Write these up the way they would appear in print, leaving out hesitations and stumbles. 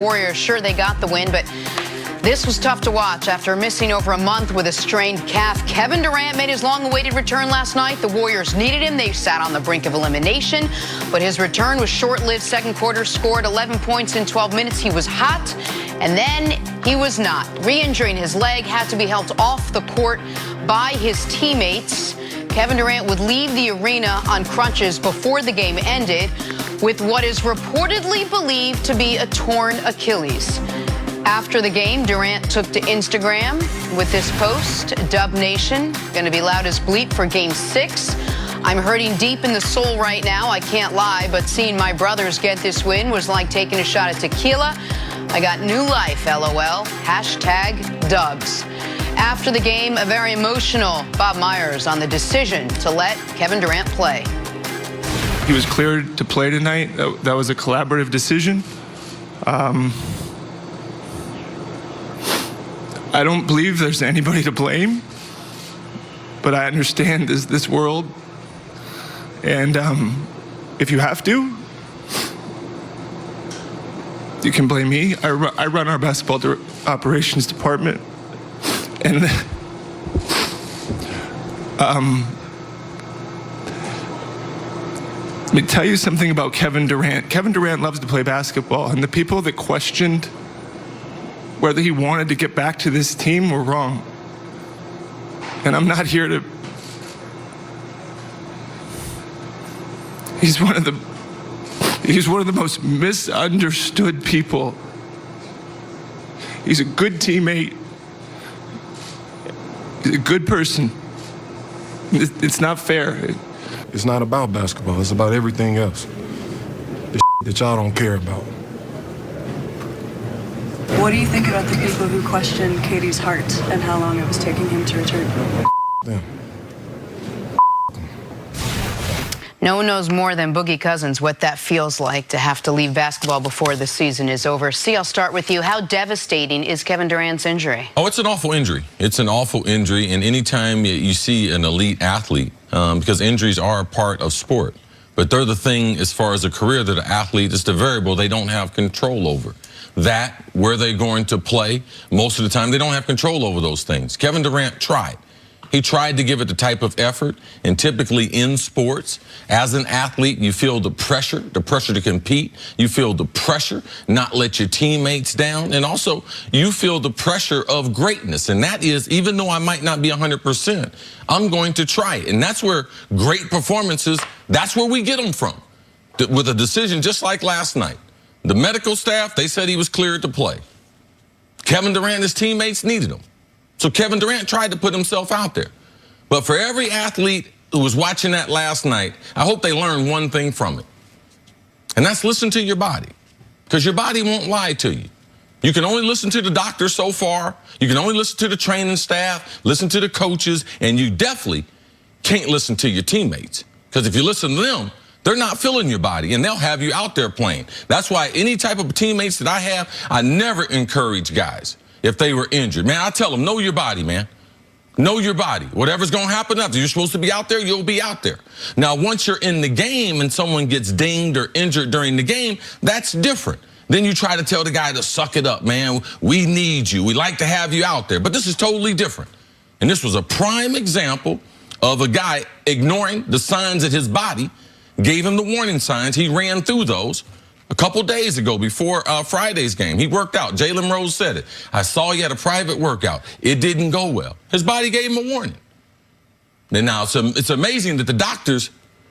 Warriors, sure, they got the win, but this was tough to watch. After missing over a month with a strained calf, Kevin Durant made his long-awaited return last night. The Warriors needed him. They sat on the brink of elimination, but his return was short-lived. Second quarter, scored 11 points in 12 minutes. He was hot, and then he was not. Re-injuring his leg, had to be helped off the court by his teammates. Kevin Durant would leave the arena on crutches before the game ended with what is reportedly believed to be a torn Achilles. After the game, Durant took to Instagram with this post, Dub Nation, going to be loud as bleep for Game 6. I'm hurting deep in the soul right now, I can't lie, but seeing my brothers get this win was like taking a shot at tequila. I got new life, LOL. Hashtag Dubs. After the game, a very emotional Bob Myers on the decision to let Kevin Durant play. He was cleared to play tonight. That was a collaborative decision. I don't believe there's anybody to blame, but I understand this world. And if you have to, you can blame me. I run our basketball operations department. And let me tell you something about Kevin Durant. Kevin Durant loves to play basketball, and the people that questioned whether he wanted to get back to this team were wrong. And I'm not here to... He's one of the most misunderstood people. He's a good teammate. He's a good person. It's not fair. It's not about basketball. It's about everything else. The that y'all don't care about. What do you think about the people who questioned Katie's heart and how long it was taking him to return? Them. No one knows more than Boogie Cousins what that feels like to have to leave basketball before the season is over. See, I'll start with you. How devastating is Kevin Durant's injury? Oh, it's an awful injury. It's an awful injury. And anytime you see an elite athlete, because injuries are a part of sport, but they're the thing as far as a career that an athlete is the variable they don't have control over. That, where they're going to play, most of the time they don't have control over those things. Kevin Durant tried. He tried to give it the type of effort, and typically in sports, as an athlete, you feel the pressure to compete. You feel the pressure not let your teammates down, and also you feel the pressure of greatness, and that is, even though I might not be 100%, I'm going to try it, and that's where great performances, that's where we get them from, with a decision just like last night. The medical staff, they said he was cleared to play. Kevin Durant and his teammates needed him. So Kevin Durant tried to put himself out there. But for every athlete who was watching that last night, I hope they learned one thing from it. And that's listen to your body. Because your body won't lie to you. You can only listen to the doctor so far. You can only listen to the training staff, listen to the coaches, and you definitely can't listen to your teammates. Because if you listen to them, they're not feeling your body, and they'll have you out there playing. That's why any type of teammates that I have, I never encourage guys. If they were injured, man, I tell them, know your body, man. Know your body. Whatever's going to happen after, you're supposed to be out there, you'll be out there. Now, once you're in the game and someone gets dinged or injured during the game, that's different. Then you try to tell the guy to suck it up, man. We need you. We like to have you out there. But this is totally different. And this was a prime example of a guy ignoring the signs that his body gave him the warning signs. He ran through those. A couple days ago, before Friday's game, he worked out. Jalen Rose said it. I saw you at a private workout. It didn't go well. His body gave him a warning. And now it's amazing that the doctors,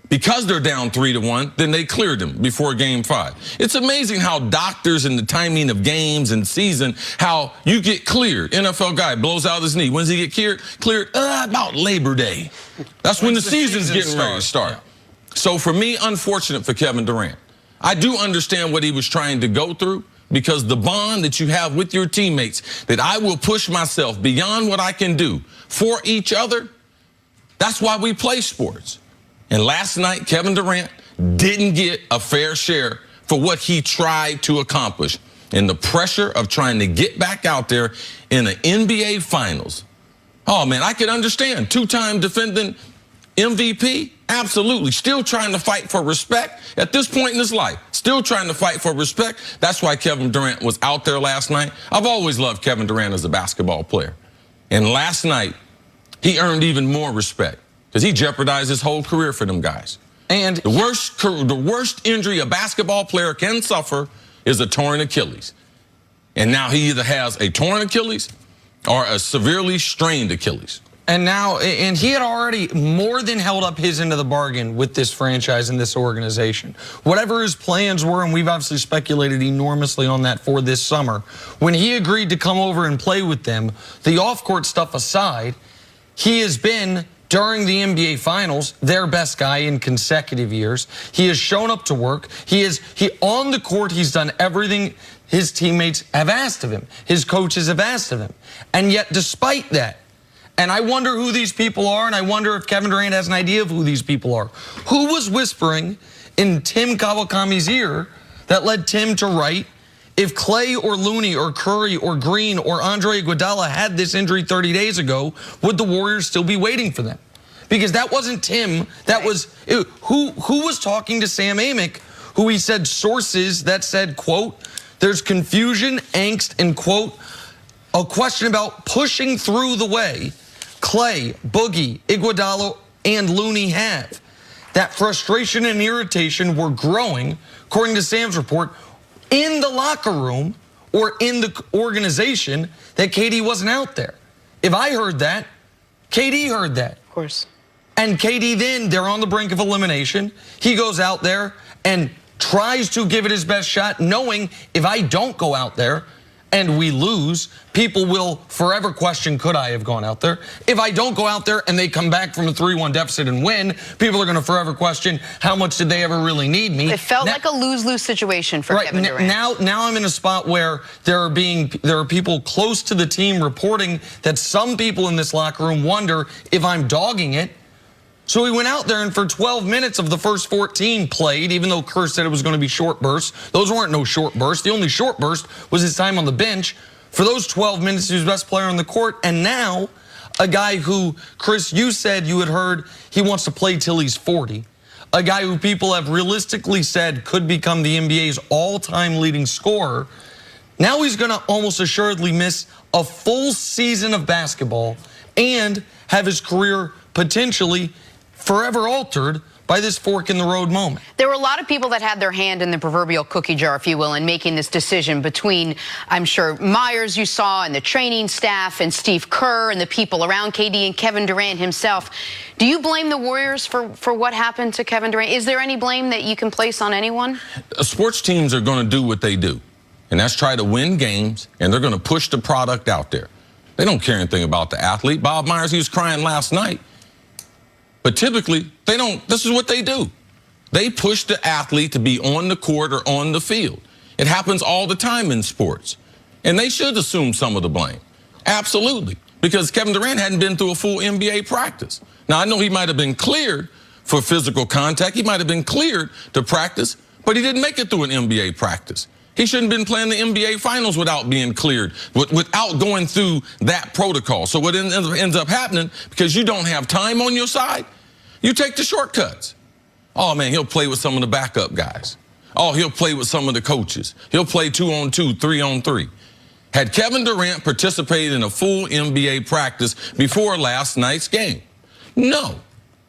because they're down 3-1, then they cleared him before Game 5. It's amazing how doctors and the timing of games and season, how you get cleared. NFL guy blows out his knee. When does he get cleared? About Labor Day. That's when the season's getting ready to start. Yeah. So for me, unfortunate for Kevin Durant. I do understand what he was trying to go through, because the bond that you have with your teammates, that I will push myself beyond what I can do for each other, that's why we play sports. And last night, Kevin Durant didn't get a fair share for what he tried to accomplish. And the pressure of trying to get back out there in the NBA Finals. Oh, man, I can understand. Two-time defending MVP? Absolutely. Still trying to fight for respect at this point in his life. Still trying to fight for respect. That's why Kevin Durant was out there last night. I've always loved Kevin Durant as a basketball player. And last night, he earned even more respect because he jeopardized his whole career for them guys. And the worst injury a basketball player can suffer is a torn Achilles. And now he either has a torn Achilles or a severely strained Achilles. And he had already more than held up his end of the bargain with this franchise and this organization. Whatever his plans were, and we've obviously speculated enormously on that for this summer, when he agreed to come over and play with them, the off-court stuff aside, he has been, during the NBA Finals, their best guy in consecutive years. He has shown up to work. On the court, he's done everything his teammates have asked of him. His coaches have asked of him. And yet, despite that, and I wonder who these people are, and I wonder if Kevin Durant has an idea of who these people are. Who was whispering in Tim Kawakami's ear that led Tim to write, if Clay or Looney or Curry or Green or Andre Iguodala had this injury 30 days ago, would the Warriors still be waiting for them? Because that wasn't Tim. That was who was talking to Sam Amick, who he said sources that said, quote, there's confusion, angst, and quote, a question about pushing through the way Clay, Boogie, Iguodala, and Looney have. That frustration and irritation were growing, according to Sam's report, in the locker room or in the organization that KD wasn't out there. If I heard that, KD heard that. Of course. And KD then, they're on the brink of elimination. He goes out there and tries to give it his best shot, knowing if I don't go out there and we lose, people will forever question, could I have gone out there? If I don't go out there and they come back from a 3-1 deficit and win, people are going to forever question, how much did they ever really need me? It felt like a lose-lose situation for Kevin Durant. Now I'm in a spot where there are people close to the team reporting that some people in this locker room wonder if I'm dogging it. So he went out there and for 12 minutes of the first 14 played, even though Kerr said it was going to be short bursts. Those weren't no short bursts. The only short burst was his time on the bench. For those 12 minutes, he was the best player on the court. And now a guy who, Chris, you said you had heard he wants to play till he's 40. A guy who people have realistically said could become the NBA's all-time leading scorer. Now he's going to almost assuredly miss a full season of basketball and have his career potentially forever altered by this fork in the road moment. There were a lot of people that had their hand in the proverbial cookie jar, if you will, in making this decision between, I'm sure, Myers you saw and the training staff and Steve Kerr and the people around KD and Kevin Durant himself. Do you blame the Warriors for what happened to Kevin Durant? Is there any blame that you can place on anyone? Sports teams are going to do what they do, and that's try to win games, and they're going to push the product out there. They don't care anything about the athlete. Bob Myers, he was crying last night. But typically, they don't. This is what they do. They push the athlete to be on the court or on the field. It happens all the time in sports. And they should assume some of the blame. Absolutely. Because Kevin Durant hadn't been through a full NBA practice. Now, I know he might have been cleared for physical contact. He might have been cleared to practice, but he didn't make it through an NBA practice. He shouldn't have been playing the NBA Finals without being cleared, without going through that protocol. So what ends up happening, because you don't have time on your side, you take the shortcuts. Oh, man, he'll play with some of the backup guys. Oh, he'll play with some of the coaches. He'll play 2-on-2, 3-on-3. Had Kevin Durant participated in a full NBA practice before last night's game? No.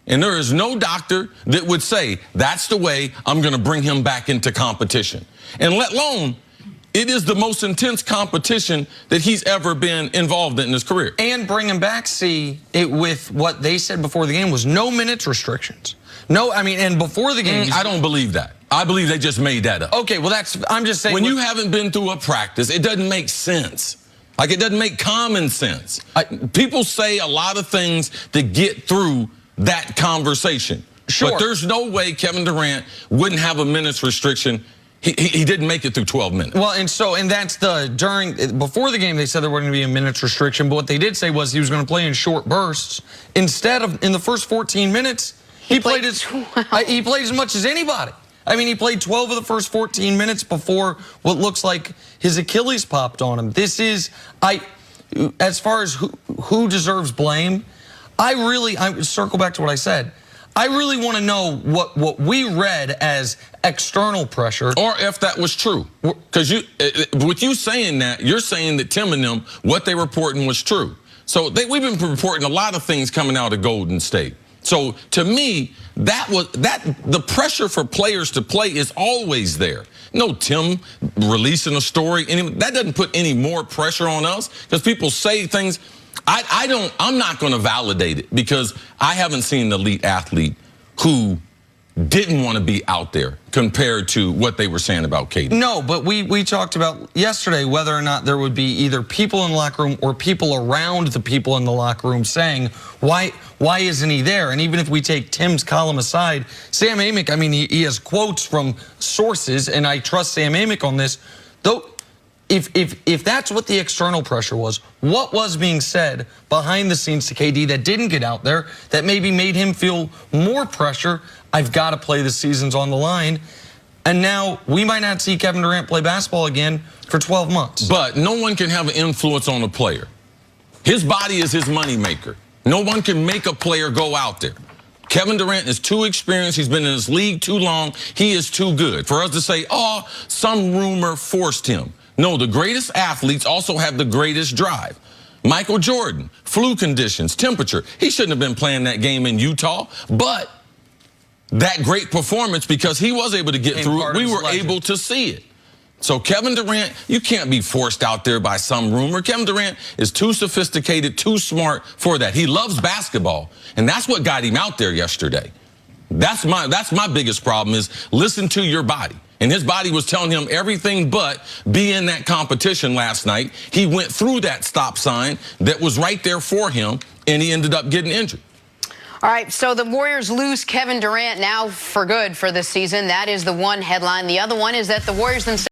And there is no doctor that would say, that's the way I'm going to bring him back into competition. And let alone, it is the most intense competition that he's ever been involved in his career. And bring him back, with what they said before the game was no minutes restrictions. No, I mean, and before the game. I don't believe that. I believe they just made that up. Okay, well, I'm just saying. When you haven't been through a practice, it doesn't make sense. Like, it doesn't make common sense. People say a lot of things to get through that conversation. Sure. But there's no way Kevin Durant wouldn't have a minutes restriction. He didn't make it through 12 minutes. Well, and that's before the game, they said there wasn't going to be a minutes restriction, but what they did say was he was going to play in short bursts. Instead of, in the first 14 minutes, he played as much as anybody. I mean, he played 12 of the first 14 minutes before what looks like his Achilles popped on him. This is, as far as who deserves blame, I circle back to what I said. I really want to know what we read as external pressure. Or if that was true. Because with you saying that, you're saying that Tim and them, what they reporting was true. So we've been reporting a lot of things coming out of Golden State. So to me, the pressure for players to play is always there. No Tim releasing a story, that doesn't put any more pressure on us because people say things. I'm not going to validate it because I haven't seen an elite athlete who didn't want to be out there compared to what they were saying about KD. No, but we talked about yesterday whether or not there would be either people in the locker room or people around the people in the locker room saying, why isn't he there? And even if we take Tim's column aside, Sam Amick, I mean, he has quotes from sources, and I trust Sam Amick on this. Though, if that's what the external pressure was, what was being said behind the scenes to KD that didn't get out there that maybe made him feel more pressure? I've got to play, the season's on the line. And now we might not see Kevin Durant play basketball again for 12 months. But no one can have an influence on a player. His body is his moneymaker. No one can make a player go out there. Kevin Durant is too experienced. He's been in this league too long. He is too good for us to say, oh, some rumor forced him. No, the greatest athletes also have the greatest drive. Michael Jordan, flu conditions, temperature. He shouldn't have been playing that game in Utah, but that great performance, because he was able to get through it, we were able to see it. So Kevin Durant, you can't be forced out there by some rumor. Kevin Durant is too sophisticated, too smart for that. He loves basketball, and that's what got him out there yesterday. That's my biggest problem, is listen to your body. And his body was telling him everything but be in that competition last night. He went through that stop sign that was right there for him, and he ended up getting injured. All right, so the Warriors lose Kevin Durant now for good for this season. That is the one headline. The other one is that the Warriors themselves